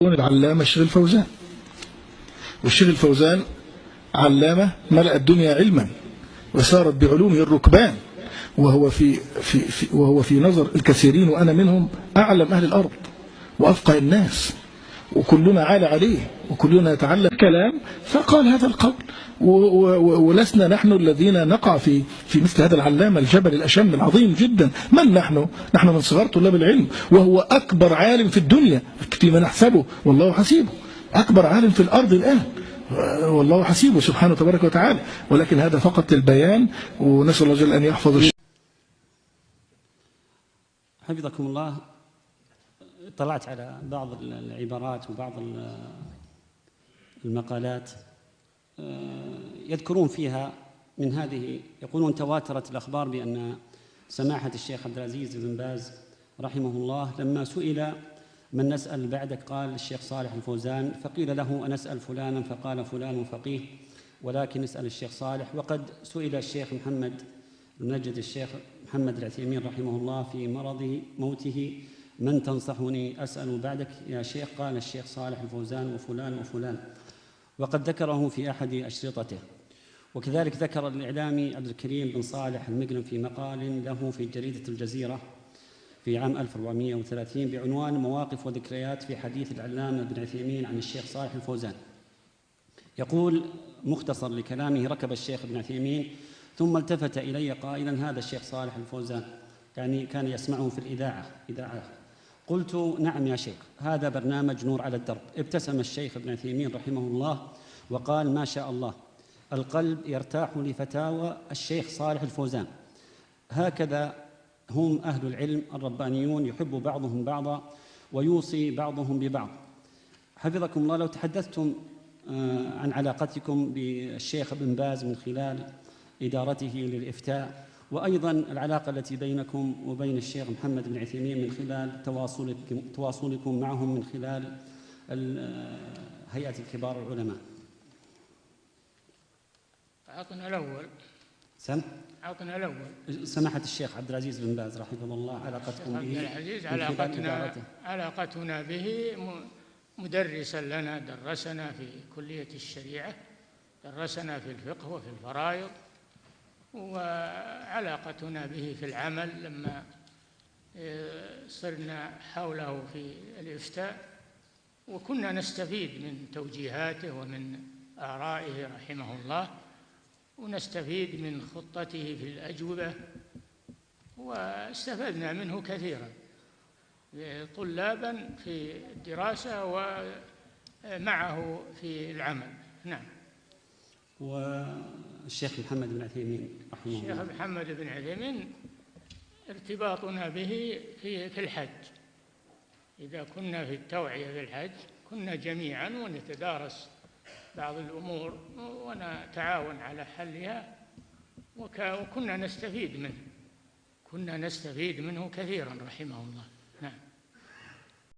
العلامة الشيخ الفوزان. والشيخ الفوزان علامة ملأ الدنيا علما وسارت بعلومه الركبان، وهو في نظر الكثيرين وأنا منهم أعلم أهل الأرض وأفقه الناس، وكلنا عالى عليه وكلنا يتعلم كلام، فقال هذا القول. ولسنا نحن الذين نقع في مثل هذا العلامة الجبل الأشم العظيم جدا. من نحن؟ نحن من صغار طلاب العلم، وهو أكبر عالم في الدنيا فيما نحسبه، والله حسيبه. أكبر عالم في الأرض الآن والله حسيبه سبحانه تبارك وتعالى. ولكن هذا فقط البيان، ونسأل الله جل أن يحفظ. حفظكم الله. طلعت على بعض العبارات وبعض المقالات يذكرون فيها من هذه، يقولون تواترت الأخبار بأن سماحة الشيخ عبد العزيز بن باز رحمه الله لما سئل من نسأل بعدك قال الشيخ صالح الفوزان، فقيل له أنسأل فلانا فقال فلان فقيه ولكن اسأل الشيخ صالح. وقد سئل الشيخ محمد المنجد الشيخ محمد العثيمين رحمه الله في مرض موته من تنصحني أسأل بعدك يا شيخ؟ قال الشيخ صالح الفوزان وفلان وفلان، وقد ذكره في أحد أشرطته. وكذلك ذكر الإعلامي عبد الكريم بن صالح المقرم في مقال له في جريدة الجزيرة في عام 1430 بعنوان مواقف وذكريات في حديث العلامة بن عثيمين عن الشيخ صالح الفوزان. يقول مختصر لكلامه: ركب الشيخ ابن عثيمين ثم التفت إلي قائلا هذا الشيخ صالح الفوزان، يعني كان يسمعه في الإذاعة. قلت نعم يا شيخ، هذا برنامج نور على الدرب. ابتسم الشيخ ابن عثيمين رحمه الله وقال ما شاء الله، القلب يرتاح لفتاوى الشيخ صالح الفوزان. هكذا هم أهل العلم الربانيون، يحب بعضهم بعضا ويوصي بعضهم ببعض. حفظكم الله. لو تحدثتم عن علاقتكم بالشيخ ابن باز من خلال إدارته للإفتاء، وأيضا العلاقة التي بينكم وبين الشيخ محمد بن عثيمين من خلال تواصلكم معهم من خلال هيئة الكبار العلماء. أعطنا الأول. أعطنا الأول. سماحة الشيخ عبد العزيز بن باز رحمه الله، علاقتكم به؟ عبد العزيز علاقتنا به مدرسا لنا، درسنا في كلية الشريعة، درسنا في الفقه وفي الفرائض، وعلاقتنا به في العمل لما صرنا حوله في الإفتاء، وكنا نستفيد من توجيهاته ومن آرائه رحمه الله، ونستفيد من خطته في الأجوبة، واستفدنا منه كثيرا طلابا في الدراسة ومعه في العمل. نعم. والشيخ محمد بن عثيمين رحمه الله. الشيخ محمد بن عثيمين ارتباطنا به في الحج. إذا كنا في التوعية في الحج كنا جميعا ونتدارس بعض الأمور ونتعاون على حلها، وكنا نستفيد منه كثيرا رحمه الله.